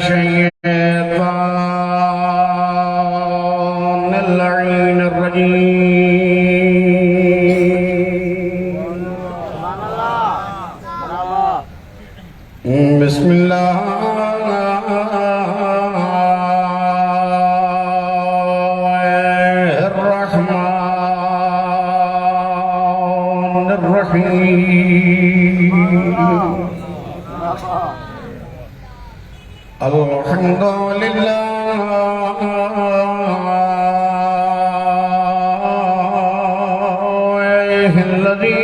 الشيطان اللعين الرجيم بسم الله الرحمن الرحيم الحمد لله الذي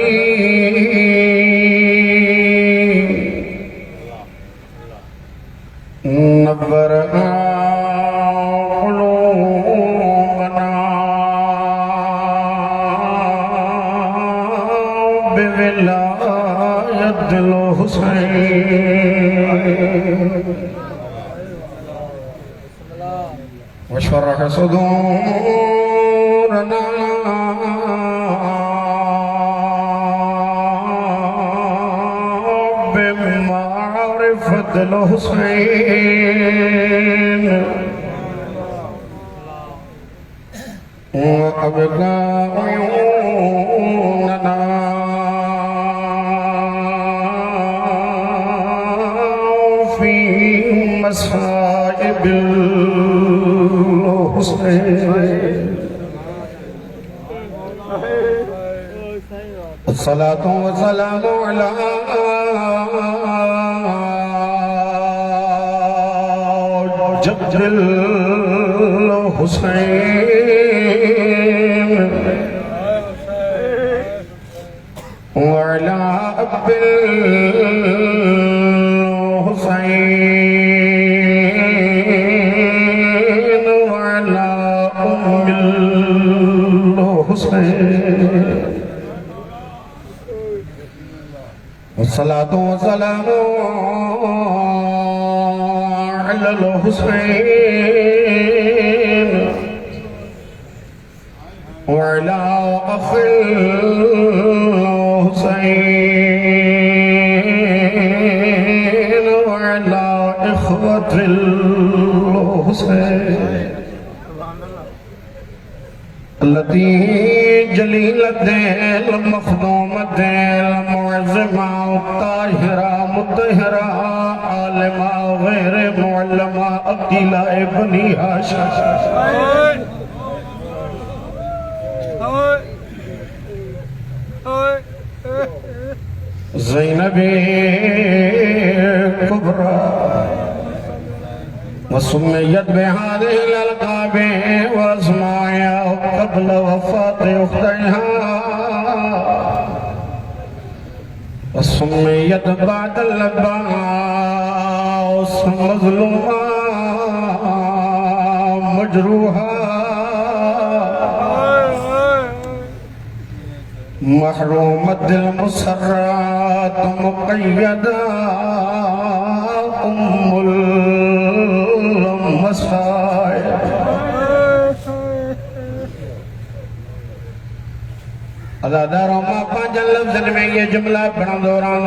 نبر قلوبنا بولاية الحسين وشرح صدورنا بمعرفة الحسين وأبقى عيوننا في مصائب الصلاة والسلام على جد الحسين وعلى أب الحسين وعلى أم الحسين والصلاة والسلام على الحسين وعلى أخ الحسين وعلى إخوة الحسين التي جليلة المخدومة المعظمة الطاهرة مطهرة عالمة غير معلمة أقيلة ابني هاشم زينب كبرى وسميت بهذه الألقاب وأسمائها قبل وفاة أختيها وسميت بعد اللباس مظلومة مجروحة محرومة المسرات مقيدة أم المصائب अदादारों मां पांच लफ्ज़न में ये जुमला पढ़ण दौरान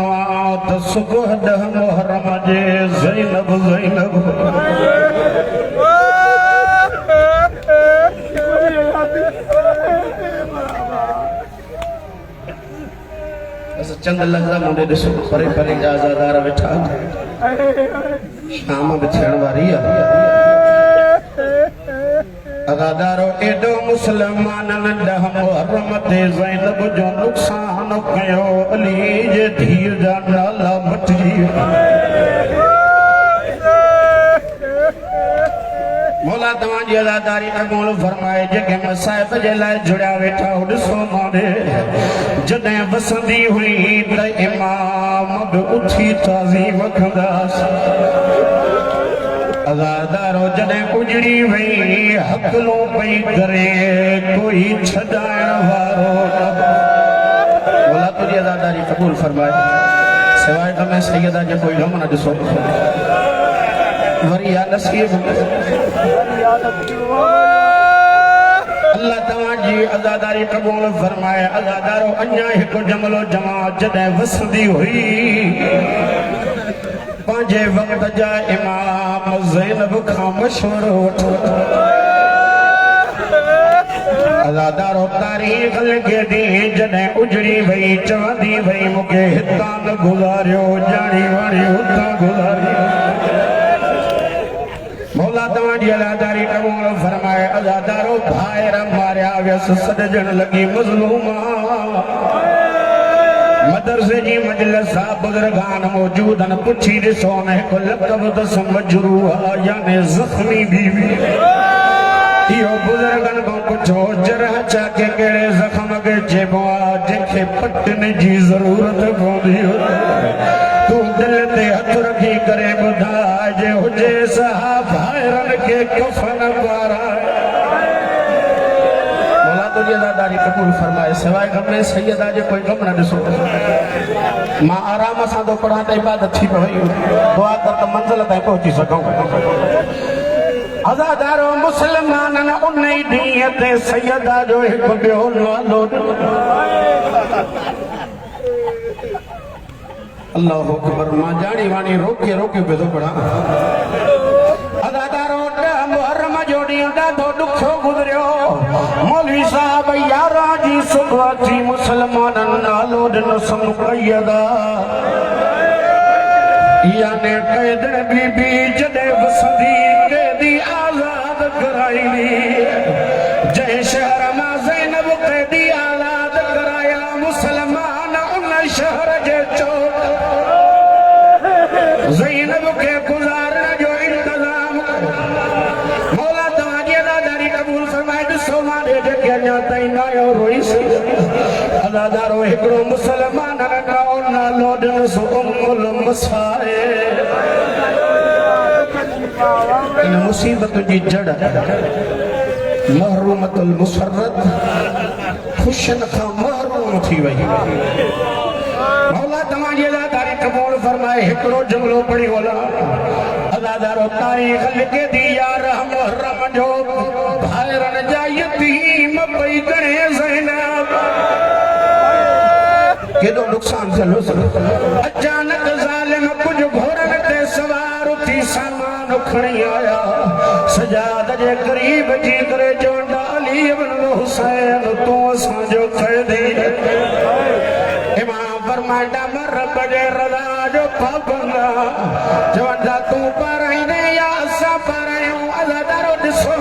तसुकुह दह मुहर्रम जे ज़ैनब ज़ैनब बस चंद लफ्ज़ मुंडे ॾिसो परे परे जा अज़ादार वेठा शाम बि थियण वारी आहे अज़ादारो एॾो मुस्लमाननि ॾह मुहर्रम ते ज़ैनब जो नुक़सान कयो अली जे धीअ जा नाला मटिजी मौला तव्हांजी अज़ादारी क़बूल फरमाए जेके मसाइब जे लाइ जुड़िया वेठा हो ॾिसो मोॾे जॾहिं वसंदी हुई त इमाम बि उथी ताज़ीम कंदासीं अज़ादारो जॾहिं उजड़ी वई हकलो पई करे कोई छॾाइण वारो मौला तुंहिंजी अज़ादारी क़बूल फरमाए सवाइ तमें सैयदा जो कोई गम न ॾिसो वरी या नसीब अल्लाह तव्हांजी अज़ादारी क़बूल फरमाए अज़ादारो अञा हिकु जमलो जमा जॾहिं वसंदी हुई पांजे वक्त जा इमाम ज़ैनब खां मशवरो वठो अज़ादारो तारीख़ लिखे दी जॾहिं उजड़ी वई चवंदी वई मूंखे हितां न गुज़ारियो ॼाणी वाणी हुतां गुज़ारियो मौला तव्हांजी अलादारी क़बूल फरमाए अज़ादारो भाइर मारिया वियसि सॾजण लॻी मज़लूमा मदरसे जी मजलिस आहे बुज़ुर्गान मौजूद आहिनि पुछी ॾिसो न हिकु लक़ब अथसि मजरूह याने ज़ख़्मी बीवी इहो बुज़ुर्गनि खां पुछो जरह चाके कहिड़े ज़ख़्म खे चइबो आहे जंहिंखे पटनि जी ज़रूरत पवंदी तूं दिलि ते हथ रखी करे ॿुधाइजे हुजे सहा भाइरनि खे कफ़न पाराए मौला तुंहिंजी अदादारी क़बूल फरमाए सवाइ गमे सैयदा जे कोई गम न ॾिसो मां आराम सां थो पढ़ां त इबादत थी पई दुआ कर त मंज़िल ताईं पहुची सघूं अज़ादारो मुसलमाननि उन ई ॾींहं ते सैयदा जो हिकु ॿियो नालो अल्लाहु अकबर मां ॼाणी वाणी रोके रोके पियो थो पढ़ां अज़ादारो मुहर्रम जो ॾींहुं ॾाढो ॾुखियो गुज़रियो मौलवी साहब यारहं जी सुबुह थी मुसलमाननि नालो ॾिनोसि मुक़य्यदा याने कैद बीबी जॾहिं वसंदी कैदी आज़ाद कराईंदी जंहिं शहर मां ज़ैनब कैदी आज़ाद कराया मुसलमान उन शहर जे चौक ज़ैनब खे गुज़ारण जो इंतज़ाम मौला तव्हांजी अदादारी क़बूल फरमाए ॾिसो मां जेके अञा ताईं न आयो रोईसि अदादारो हिकिड़ो मुसलमान नालो ॾिनोसि उम्मुल मसाइब इन मुसीबत जी जड़ महरूमतुल मुसर्रत खुशियनि खां महरूम थी वई मौला तव्हांजी अदादारी क़बूल फरमाए हिकिड़ो जुमिलो पढ़ी वञा अदादारो तारीख़ लिखे दी यारहं मुहर्रम जो भाइरनि जा यतीम पई गणे ज़ैनब केॾो नुक़सान थियलो अचानक ज़ालिम कुझु घोड़नि ते सवार थी सामान खणी आया सजाद जे क़रीब जी करे चवंदा अली इब्न हुसैन तूं असांजो क़ैदी इमाम फरमाईंदा रब जे रज़ा जो पाबंद चवंदा तूं पाराईंदे या असां पारायूं अज़ादारो ॾिसो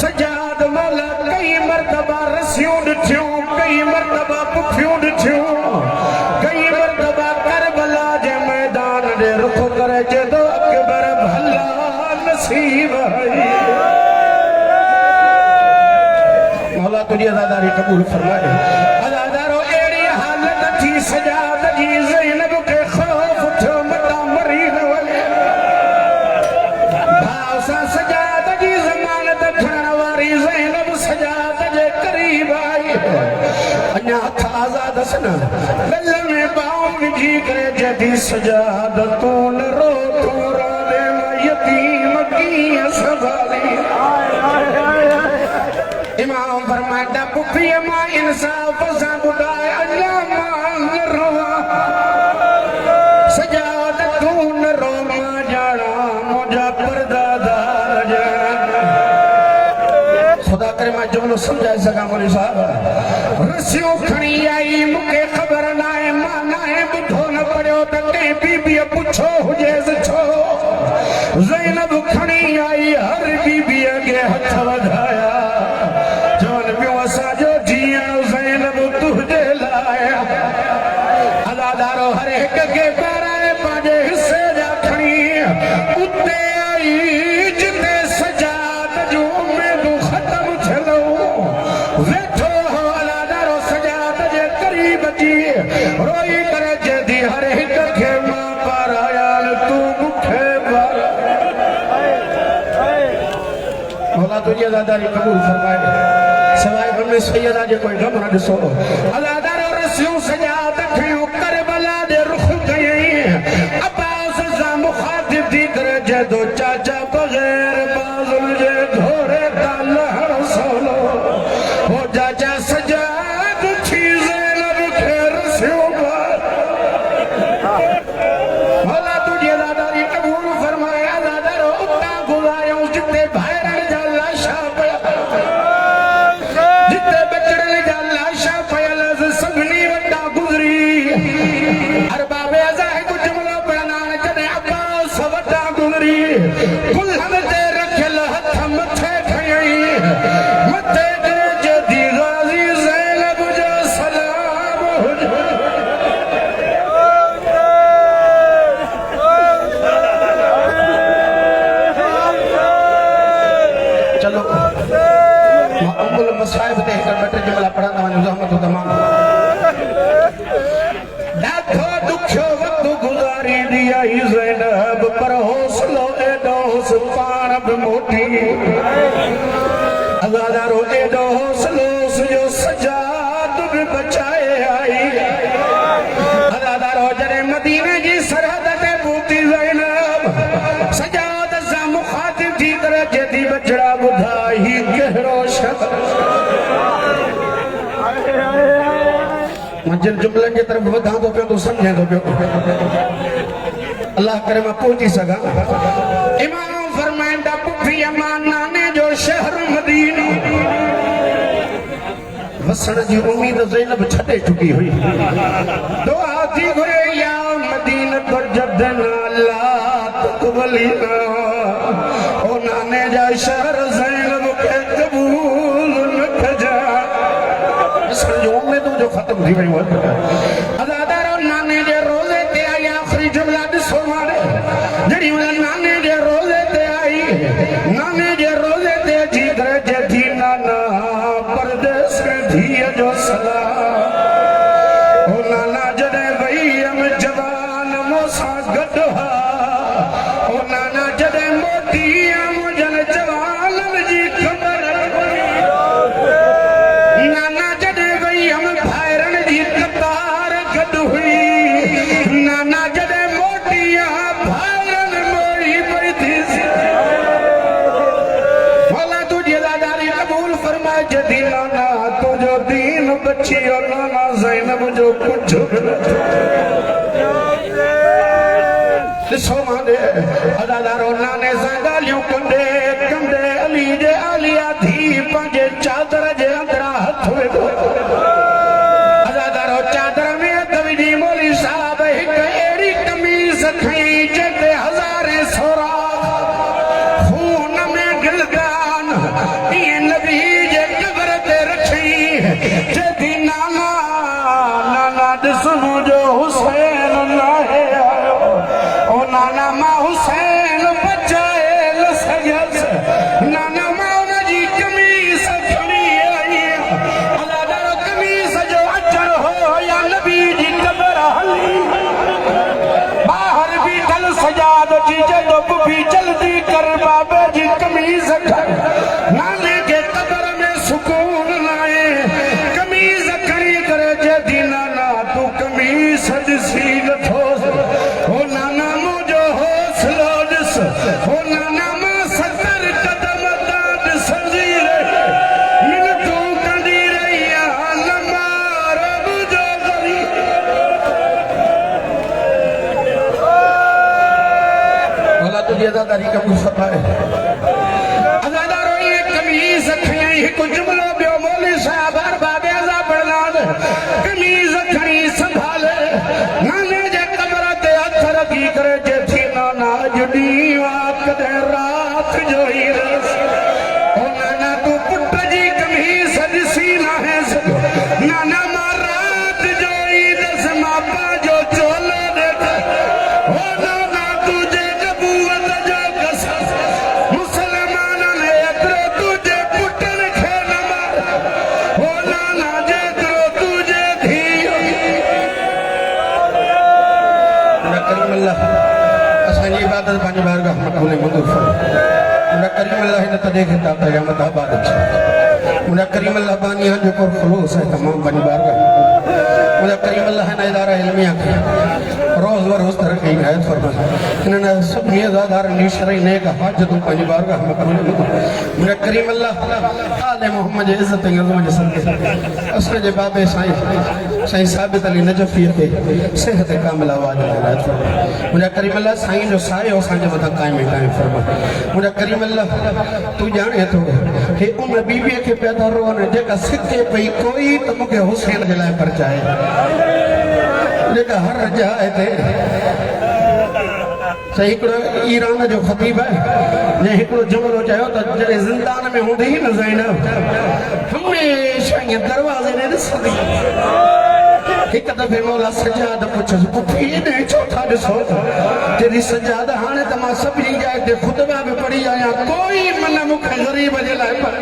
सजाद मौला कई मरतबा रसियूं ॾिठियूं कई मरतबा पुठियूं ॾिठियूं कई मरतबा करबला जे मैदान जे रुख करे चए थो अकबर भला नसीब मौला तुंहिंजी अदादारी क़बूल फरमाए अदादारो अहिड़ी हालत थी सजाद जी ज़ैनब खे ख़ौफ़ थियो मता मरी न वञे भाउ सां सजाद जी ज़मानत खणण वारी ज़ैनब सजाद जे क़रीब आई अञा हथ आज़ाद न गल में बाऊं विझी करे जॾी सजाद तूं न रो तूं रोदे मां यतीम कीअं संभाली इमाम फरमाईंदा पुफीअ मां इंसाफ़ सां ॿुधाए अञा मां न रोवां सजाद तूं न रो मां ॼाणा मुंहिंजा परदादार खुदा करे मां जुमिलो सम्झाए सघां मौलवी साहब रसियूं खणी आई मूंखे ख़बर न आहे मां न आहे ॿुधो न पढ़ियो त कंहिं बीबीअ पुछो हुजेसि छो ज़ैनब खणी आई हर बीबीअ खे हथ वधाया चवनि पियूं असांजो जीअण ज़ैनब तुंहिंजे लाइ अदादारो हर हिक खे पाराए पंहिंजे हिसे जा खणी उते आई जिते सजाद जूं उमेदूं ख़तम थियलूं वेठो हो अदादारो सजाद जे क़रीब जी रोई करे चएथी हर हिक खे मां पाराया तूं मूंखे मौला तुंहिंजी अदादारी क़बूल फरमाए सवाइ गमे सैयदा जे कोई गम न ॾिसो अदादारो रसियूं सजाद खयूं करबला जे रुख कयईं अब्बास सां मुखातिब थी करे चए थो चाचा बग़ैर बाज़ुल जे घोड़े तां लहण सवलो हो चाचा सजाद थी ज़ैनब खे रसियूं पूरी कुल्हन ते रखियल हथ मथे खयई मथे ते जदी गाज़ी ज़ैनब जो सलाम हुजे। चलो उम्मुल मसाइब ते हिकु ॿ टे जुमला पढ़ंदा वञो ज़हमत तमाम ॾाढो ॾुखियो वक़्तु गुज़ारी आई ज़ैनब पर हौसलो एॾो पाण बि मोटी अज़ादारो एॾो हौसलो जो सजाद बि बचाए आई अज़ादारो जॾहिं मदीने जी सरहद ते पहुती ज़ैनब सजाद सां मुखातिब थी करे जदी बचड़ा ॿुधाई कहिड़ो शख़्स मां जिन जुमलनि जी तरफ़ वधां थो पियो तूं सम्झे थो पियो अल्लाह करे मां पहुची सघां। इमाम फरमाईंदा पुफी अमां नाने जो शहर मदीनो वसण जी उम्मीद ज़ैनब छॾे चुकी हुई दुआ थी घुरे या मदीनत जदना ला तुक़बलिना ओ नाने जा शहर ज़ैनब खे क़बूल न कजा वसण जी उम्मीदूं जो ख़त्म थी वियूं अज़ादारो नाने जे रोज़े ते आई आख़िरी जुमला ॾिसो मारे जॾहिं उन नाने जे रोज़े ते आई नाने जे रोज़े ते अची करे चई नाना परदेस धीअ जो सलाम ओ नाना जॾहिं वई हुयमि जवान मूंसां गॾु हा ओ नाना जॾहिं मोटी हुयमि जन जवाननि जी ख़बर नाना जॾहिं वई हुयमि भाइरनि जी कतार गॾु हुई नाना जॾहिं मोटी भाइरनि मोड़ी पई थी भला तुंहिंजी लाॾारी क़बूल फरमाए जदी नाना तुंहिंजो दीन बची वियो नाना ज़ैनब जो कुझु ॾिसो माने अदादारो नाने सां ॻाल्हियूं कंदे कंदे अली जे आलिया थी पंहिंजे चादर जे अंदरां हथ विधो अदादारो चादर में हथ विझी मौली साहब हिकु अहिड़ी कमीज़ खई जंहिंते हज़ारे सोराख़ खून में गिलगान ईअं नबी जे कबर ते रखई जदी नाना नाना ॾिस मुंहिंजो हुसैन नाहे आयो ओ नाना मां हुसैन बचाए न सघियसि नाना मां उनजी कमीज़ खणी आई अलादारो कमीज़ जो अचर हो या नबी जी कबर हली ॿाहिरि बीठल सजाद जी जदो पुफी जल्दी कर बाबे जी कमीज़ खण नाने खे कबर में सुकून न आहे कमीज़ खणी करे जदी नाना तूं कमीज़ ॾिसी नथो ओ नाना मुंहिंजो हौसलो ॾिस ओ नाना मां 70 कदम तां ॾिसंदी मिनतूं कंदी रही न मार मुंहिंजो गरी भला तुंहिंजी अदादारी क़बूल फरमाए अदादारो इहे कमीज़ खणी हिकु जुमिलो ॿियो मौली साहिब हर बाबे अज़ा पढ़ंदा कमीज़ खणी संभाले नाने जे कबर ते हथ रखी करे चई नाना अॼु ॾींहुं आहे कॾहिं राति जो ई रस ओ नाना तूं पुट जी कमीज़ ॾिसी नाहे सघियो नाना मां राति जो ई रस मां पंहिंजो चोलो ॾेख ओ नाना तुंहिंजे नबूवत जो कसम मुसलमाननि एतिरो तुंहिंजे पुटनि खे न मार ओ नाना जेतिरो तुंहिंजे धीउ करीम अल्लाह असांजी इबादत पंहिंजी बारगाह में क़बूल मंज़ूर फरमाए मुंहिंजा करीम अल्लाह हिन तॾहिं खे ता क़यामत आबाद अचे मुंहिंजा करीम अल्लाह बानी जो पुरखलूस है तमाम पंहिंजी बारगाह मुंहिंजा करीम अल्लाह हिन इदारा इल्मिया खे रोज़ बरोज़ तरक़ी हिदायत फरमाए हिननि सभिनी अज़ादारनि जी शरई नेक हाजतूं पंहिंजी बारगाह में क़बूल मुंहिंजा करीम अल्लाह आले मोहम्मद जे इज़्ज़त ऐं अज़मत जे सदक़े असांजे बाबे साईं साबित अली नजफ़ी खे सिहत कामिल आवाज़ में हिदायत फरमाए मुंहिंजा करीम अल्लाह साईं जो सायो असांजे मथां क़ाइम क़ाइम फरमाए मुंहिंजा करीम अल्लाह तूं ॼाणे थो कि उन बीबीअ खे पैदा रोअनि जेका सिके पई कोई त मूंखे हुसैन जे लाइ परचाए जेका हर जाइ ते त हिकिड़ो ईरान जो ख़तीब आहे जंहिं हिकिड़ो जुमिलो चयो त जॾहिं ज़िंदान में हूंदे ई न ज़ैनब हमेशह ईअं दरवाज़े ॾे ॾिसंदी हिक दफ़े मौला सजाद पुछियसि पुफी एॾे छो था ॾिसो तेरी सजाद हाणे त मां सभिनी जाइ ते ख़ुतबा बि पढ़ी आहियां कोई मन मूंखे ग़रीब जे लाइ पढ़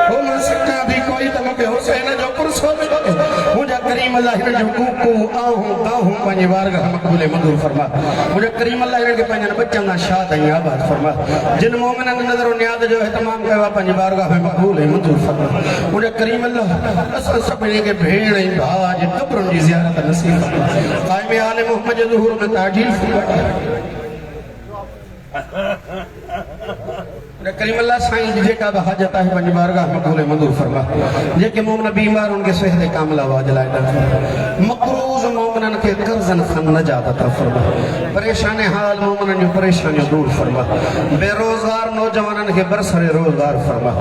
हो मां सिखां थी कोई त मूंखे हुसैन जो पुरसो बि मुंहिंजा करीम अल्लाह हिन जो कूकू आहूं ताहूं पंहिंजे बारगाह मक़बूल मंज़ूर फरमा मुंहिंजा करीम अल्लाह हिन खे पंहिंजनि बचनि सां शाद ऐं आबाद फरमा जिन मोमिननि नज़र नियाद जो इहतमाम कयो आहे पंहिंजे बारगाह में मक़बूल ऐं मंज़ूर फरमा मुंहिंजा करीम अल्लाह असां सभिनी खे भेण ऐं भाउ जे क़ब्रुनि जी ज़ियारत नसीब फरमा क़ाइम आले मोहम्मद जे ज़ुहूर में ताजील फरमा करीम अल्लाह साईं जी जेका बि हाजत आहे पंहिंजी बारगाह मक़बूल मंज़ूर फरमा जेके मोमिन बीमार उनके सेहत कामिला वाज लाइ मक़रूज़ मोमिननि खे कर्ज़न खां नजात अता फरमा परेशान हाल मोमिननि जूं परेशानियूं दूर फरमा बेरोज़गार नौजवाननि खे बरसरे रोज़गार फरमा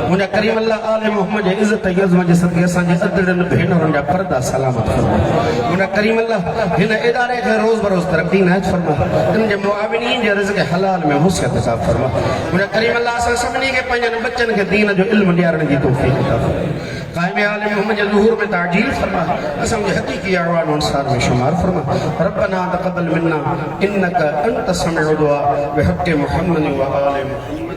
मुंहिंजा करीम अल्लाह आले मोहम्मद जे इज़त ऐं अज़मत जे सदके असांजे अदड़नि भेनरुनि जा पर्दा सलामत फरमा मुंहिंजा करीम अल्लाह हिन इदारे खे रोज़ बरोज़ तरक़्क़ी इनायत फरमा हिन जे मुआविनीन जे रिज़्क़ हलाल में हुसियत अता फरमा मुंहिंजा करीम अल्लाह असां सभिनी खे पंहिंजनि बचनि खे दीन जो इल्मु ॾियारण जी तौफ़ीक़ अता फरमा क़ाइम आले मोहम्मद जे ज़ुहूर में ताजील फरमा असांजे हक़ीक़ी अहवाल अंसार में शुमार फरमा रब्बना तक़ब्बल मिन्ना इन्नका अंत समीउद दुआ बिहक़्क़ि मुहम्मद व आले मुहम्मद